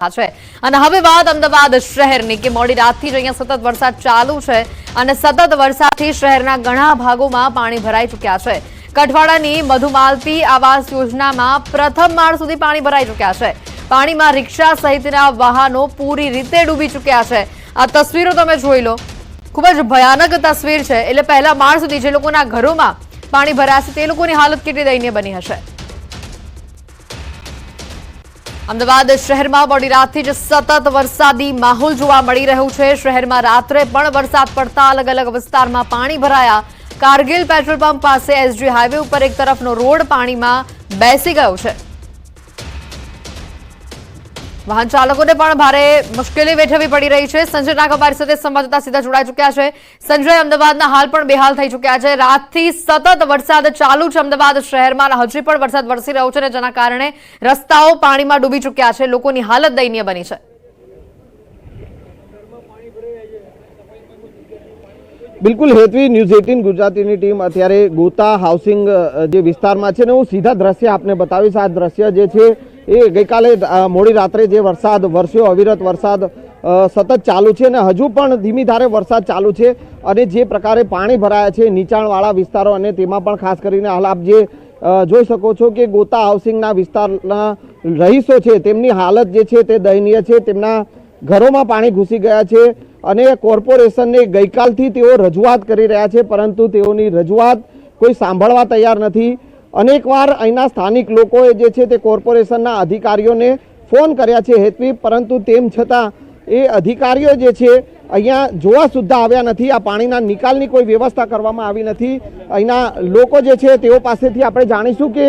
અને હવે વાત અમદાવાદ શહેરની કે મોડી રાતથી જ અહીંયા સતત વરસાદ ચાલુ છે અને સતત વરસાદથી શહેરના ઘણા ભાગોમાં પાણી ભરાઈ ચૂક્યા છે। કઠવાડાની મધુમાલતી આવાસ યોજનામાં પ્રથમ માળ સુધી પાણી ભરાઈ ચૂક્યા છે। પાણીમાં રિક્ષા સહિતના વાહનો પૂરી રીતે ડૂબી ચૂક્યા છે। આ તસવીરો તમે જોઈ લો, ખૂબ જ ભયાનક તસવીર છે। એટલે પહેલા માળ સુધી જે લોકોના ઘરોમાં પાણી ભરાયા છે તે લોકોની હાલત કેટલી દયનીય બની હશે। અમદાવાદ શહેરમાં મોડી રાતથી જ સતત વરસાદી માહોલ જોવા મળી રહ્યું છે। શહેરમાં રાત્રે પણ વરસાદ પડતા અલગ અલગ વિસ્તારમાં પાણી ભરાયા। કારગિલ પેટ્રોલ પંપ પાસે એસજી હાઈવે ઉપર એક તરફનો રોડ પાણીમાં બેસી ગયો છે। વાહન ચાલકોને પણ ભારે મુશ્કેલી વેઠવી પડી રહી છે। સંજય નાગ અમારી સાથે સંવાદદાતા સીધા જોડાઈ ચૂક્યા છે। સંજય, અમદાવાદના હાલ પણ બેહાલ થઈ ચૂક્યા છે। રાતથી સતત વરસાદ ચાલુ છે અમદાવાદ શહેરમાં, હજી પણ વરસાદ વરસી રહ્યો છે, જેના કારણે રસ્તાઓ પાણીમાં ડૂબી ચૂક્યા છે। લોકોની હાલત દયનીય બની છે। બિલકુલ હેતવી, ન્યૂઝ 18 ગુજરાતીની ટીમ અત્યારે ગોતા હાઉસિંગ જે વિસ્તારમાં છે ને હું સીધા દ્રશ્ય આપને બતાવીશ। આ દ્રશ્ય જે છે એ ગઈકાલે મોડી રાત્રે જે વરસાદ વરસ્યો, અવિરત વરસાદ સતત ચાલુ છે અને હજુ પણ ધીમી ધારે વરસાદ ચાલુ છે અને જે પ્રકારે પાણી ભરાયા છે નીચાણવાળા વિસ્તારો અને તેમાં પણ ખાસ કરીને હાલ આપ જે જોઈ શકો છો કે ગોતા હાઉસિંગના વિસ્તારના રહીશો છે તેમની હાલત જે છે તે દયનીય છે। તેમના ઘરોમાં પાણી ઘૂસી ગયા છે અને કોર્પોરેશનને ગઈકાલથી તેઓ રજૂઆત કરી રહ્યા છે, પરંતુ તેઓની રજૂઆત કોઈ સાંભળવા તૈયાર નથી। અનેકવાર અહીંના સ્થાનિક લોકોએ જે છે તે કોર્પોરેશનના અધિકારીઓને ફોન કર્યા છે હેતવી, પરંતુ તેમ છતાં એ અધિકારીઓ જે છે અહીંયા જોવા સુદ્ધા આવ્યા નથી। આ પાણીના નિકાલની કોઈ વ્યવસ્થા કરવામાં આવી નથી। અહીંના લોકો જે છે તેઓ પાસેથી આપણે જાણીશું કે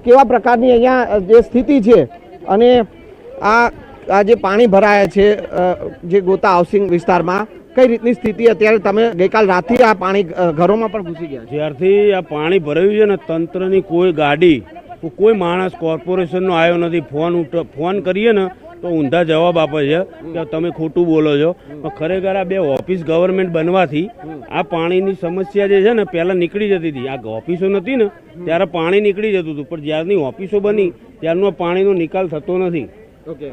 કેવા પ્રકારની અહીંયા જે સ્થિતિ છે અને આ જે પાણી ભરાયા છે જે ગોતા હાઉસિંગ વિસ્તારમાં કઈ રીતની સ્થિતિ અત્યારે તમે ગઈકાલ રાતથી આ પાણી ઘરોમાં પણ ઘૂસી ગયા? જ્યારથી આ પાણી ભરાયું છે ને તંત્રની કોઈ ગાડી કોઈ માણસ કોર્પોરેશનનો આવ્યો નથી। ફોન કરીએ ને તો ઊંધા જવાબ આપે છે કે તમે ખોટું બોલો છો। પણ ખરેખર આ બે ઓફિસ ગવર્મેન્ટ બનવાથી આ પાણીની સમસ્યા જે છે ને પહેલાં નીકળી જતી હતી। આ ઓફિસો નથી ને ત્યારે પાણી નીકળી જતું હતું, પણ જ્યારની ઓફિસો બની ત્યારનો પાણીનો નિકાલ થતો નથી। ઓકે,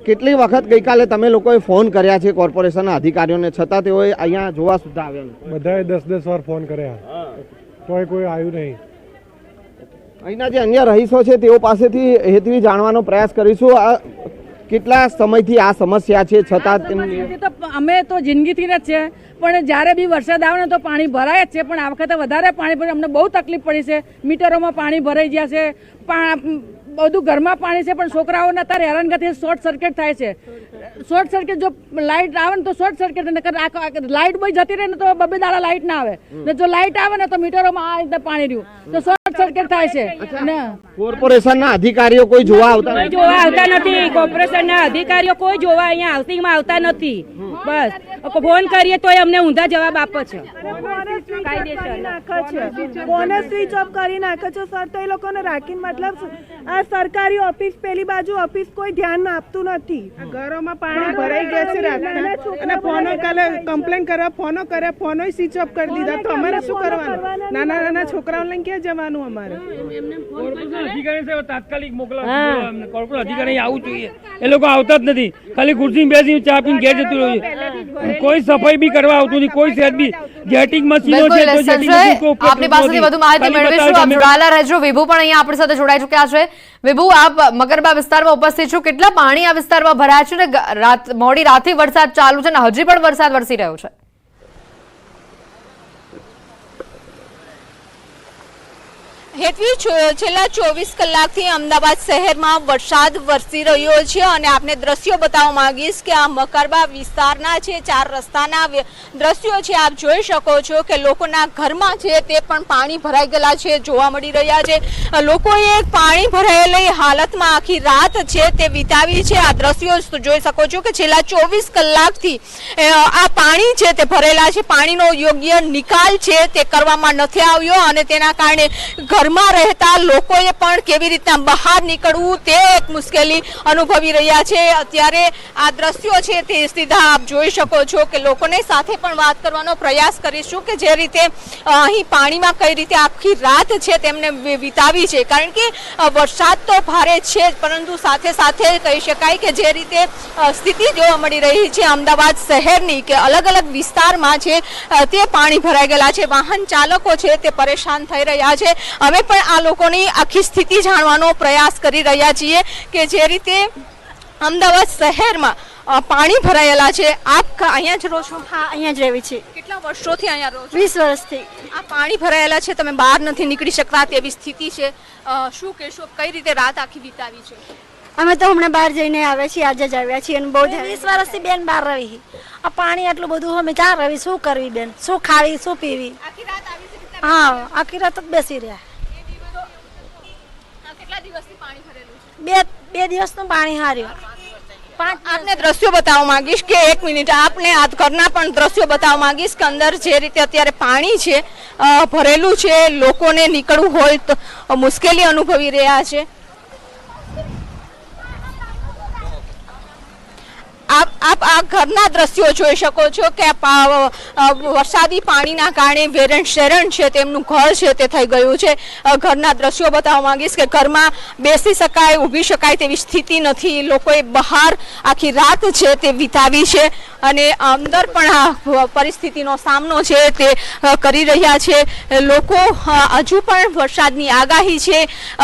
કેટલી વખત ગઈકાલે તમે લોકોએ ફોન કર્યા છે કોર્પોરેશનના અધિકારીઓને, છતાં તેઓએ અહીંયા જોવા સુદ્ધા આવ્યા નથી? બધાએ 10-10 વાર ફોન કર્યા, કોઈ આવ્યું નહીં। અહીંના જે અન્ય રહીશો છે તેઓ પાસેથી હેતવી જાણવાનો પ્રયાસ કરીશું કેટલા સમયથી આ સમસ્યા છે, છતાં અમે તો જિંદગીથી જ છે, પણ જ્યારે બી વરસાદ આવે ને તો પાણી ભરાય જ છે। પણ આ વખતે વધારે પાણી ભરાય, અમને બહુ તકલીફ પડી છે। મીટરોમાં પાણી ભરાઈ ગયા છે, બધું ઘરમાં પાણી છે, પણ છોકરાઓને અત્યારે હેરાનગતિ શોર્ટ સર્કિટ થાય છે। શોર્ટ સર્કિટ જો લાઇટ આવે ને તો શોર્ટ સર્કિટ, લાઇટ બી જતી રહે ને તો બબે દાડા લાઇટ ના આવે ને, જો લાઇટ આવે ને તો મીટરોમાં આ રીતે પાણી રહ્યું તો શોર્ટ સર્કિટ થાય છે ને। કોર્પોરેશનના અધિકારીઓ કોઈ જોવા આવતા નથી। કોર્પોરેશનના અધિકારીઓ કોઈ જોવા અહીંયા હાઉસિંગમાં આવતા નથી। બસ ફોન કરીએ તો અમને ઊંધા જવાબ આપે છે। ફોન સ્વિચ ઓફ કરી નાખે છે સર, તો એ લોકોને રાખીને મતલબ આ સરકારી ઓફિસ પેલી બાજુ ઓફિસ કોઈ ધ્યાન આપતું નથી। ઘરોમાં પાણી ભરાઈ ગયા છે રાતના અને ફોનો કાલે કમ્પ્લેન કરવા ફોનો કર્યા, ફોનો સ્વિચ ઓફ કરી દીધા, તો અમારે શું કરવાનું? નાના નાના છોકરાઓને લઈને ક્યાં જવાનું? અમારે અધિકારી તાત્કાલિક મોકલવા, કોર્પોરેટ અધિકારી આવવું જોઈએ, એ લોકો આવતા જ નથી। ખાલી ખુરશી બેસી ચા પીને ઘેર જતું રહ્યું છે, કોઈ સફાઈ બી કરવા આવતું નથી, કોઈ સેટ બી જેટિંગ મશીનો છે તો જેટિંગ આપની પાસેથી વધુ માહિતી મેળવીશું। આપ જોડાયેલા રહેજો। વિભુ પણ અહીંયા આપણી સાથે જોડાઈ ચૂક્યા છે। વિભુ, આપ મકરબા વિસ્તારમાં ઉપસ્થિત છો, કેટલા પાણી આ વિસ્તારમાં ભરાયા છે ને મોડી રાતથી વરસાદ ચાલુ છે ને હજી પણ વરસાદ વરસી રહ્યો છે? હેતવી, છેલ્લા 24 કલાકથી અમદાવાદ શહેરમાં વરસાદ વરસી રહ્યો છે અને આપને દ્રશ્યો બતાવવા માંગીશ કે આ મકરબા વિસ્તારના છે, 4 રસ્તાના દ્રશ્યો છે। આપ જોઈ શકો છો કે લોકોના ઘરમાં છે તે પણ પાણી ભરાઈ ગયેલા છે, જોવા મળી રહ્યા છે। લોકોએ પાણી ભરાયેલી હાલતમાં આખી રાત છે તે વિતાવી છે। આ દ્રશ્યો જોઈ શકો છો કે છેલ્લા 24 કલાકથી આ પાણી છે તે ભરેલા છે, પાણીનો યોગ્ય નિકાલ છે તે કરવામાં નથી આવ્યો અને તેના કારણે ઘર ઘરમાં રહેતા લોકોએ પણ કેવી રીતના બહાર નીકળવું તે એક મુશ્કેલી અનુભવી રહ્યા છે. અત્યારે આ દ્રશ્યો છે તે સીધા આપ જોઈ શકો છો કે લોકોને સાથે પણ વાત કરવાનો પ્રયાસ કરીશું કે જે રીતે અહીં પાણીમાં કઈ રીતે આખી રાત છે તેમને વિતાવી છે. કારણ કે વરસાદ તો ભારે છે જ, પરંતુ સાથે સાથે કહી શકાય કે જે રીતે સ્થિતિ જોવા મળી રહી છે અમદાવાદ શહેરની કે અલગ અલગ વિસ્તારમાં છે તે પાણી ભરાઈ ગયેલા છે. વાહન ચાલકો છે તે પરેશાન થઈ રહ્યા છે. અમે પણ આ લોકોની આખી સ્થિતિ જાણવાનો પ્રયાસ કરી રહ્યા છીએ કે જે રીતે અમદાવાદ શહેરમાં પાણી ભરાયેલા છે. આપ અહીંયા જ રહો છો? હા, અહીંયા જ રહેવી છે. કેટલા વર્ષોથી અહીંયા રહો છો? 20 વર્ષથી. આ પાણી ભરાયેલા છે, તમે બહાર નથી નીકળી શકતા તેવી સ્થિતિ છે. શું કહેશો, કઈ રીતે રાત આખી વિતાવી છે? અમે તો હમણાં બહાર જઈને આવ્યા છીએ, આજે જ આવ્યા છીએ અને બહુ 20 વર્ષથી બેન બહાર રહી. આ પાણી આટલું બધું અમે ક્યાં રહી, શું કરવી બેન, શું ખાવી, શું પીવી? આખી રાત આવી છે? હા, આખી રાત જ બેસી રહ્યા. કેટલા દિવસથી પાણી ભરેલું છે? બે દિવસનું પાણી હાર્યું. આપને દ્રશ્યો બતાવવા માંગીશ કે એક મિનિટ આપને આ ઘરના પણ દ્રશ્યો બતાવવા માંગીશ કે અંદર જે રીતે અત્યારે પાણી છે ભરેલું છે, લોકોને નીકળવું હોય તો મુશ્કેલી અનુભવી રહ્યા છે. આપ આ ઘરના દ્રશ્યો જોઈ શકો છો કે વરસાદી પાણીના કારણે વેરણ શેરણ છે તેમનું ઘર છે તે થઈ ગયું છે. ઘરના દ્રશ્યો બતાવવા માંગીશ કે ઘરમાં બેસી શકાય, ઊભી શકાય તેવી સ્થિતિ નથી. લોકોએ બહાર આખી રાત છે તે વિતાવી છે અને અંદર પણ આ પરિસ્થિતિનો સામનો છે તે કરી રહ્યા છે. લોકો હજુ પણ વરસાદની આગાહી છે,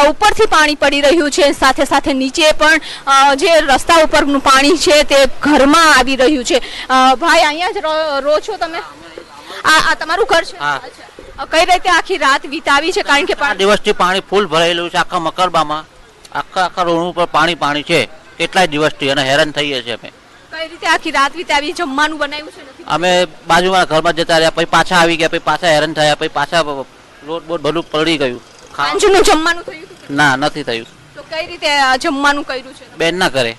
ઉપરથી પાણી પડી રહ્યું છે, સાથે સાથે નીચે પણ જે રસ્તા ઉપરનું પાણી છે તે ઘરમાં આવી રહ્યું છે. ભાઈ અહીંયા જ રહો છો તમે? આ તમારું ઘર છે? અચ્છા. કઈ રીતે આખી રાત વિતાવી છે? કારણ કે 5 દિવસથી પાણી ફૂલ ભરાયેલું છે આખા મકરબામાં. આખા રોડ ઉપર પાણી છે કેટલાય દિવસથી અને હેરાન થઈએ છીએ અમે. કઈ રીતે આખી રાત વિતાવી? જમવાનું બનાવ્યું છે? નથી. અમે બાજુમાં ઘરમાં જતા રહ્યા, પછી પાછા આવી ગયા, પછી પાછા હેરાન થયા, પછી પાછા રોડ બોડ બધું પડી ગયું. સાંજનું જમવાનું થયું હતું? ના, નથી થયું. તો કઈ રીતે જમવાનું કર્યું છે? બેન ના કરે.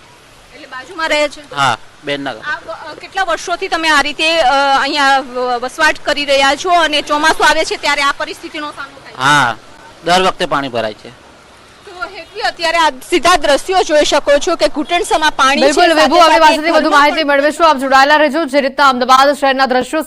એટલે બાજુમાં રહે છે? હા, બેન ના કરે. કેટલા વર્ષોથી તમે આ રીતે અહીંયા વસવાટ કરી રહ્યા છો અને ચોમાસું આવે છે ત્યારે આ પરિસ્થિતિનો સામનો થાય છે? હા, દર વખતે પાણી ભરાય છે. તો હેતવી અત્યારે આ સીધા દ્રશ્યો જોઈ શકો છો કે ઘૂંટણસમાં પાણી છે. બિલકુલ વિભુ, આપણી પાસેથી વધુ માહિતી મેળવીશું. આપ જોડાયેલા રહેજો. જે રીતના અમદાવાદ શહેરના દ્રશ્યો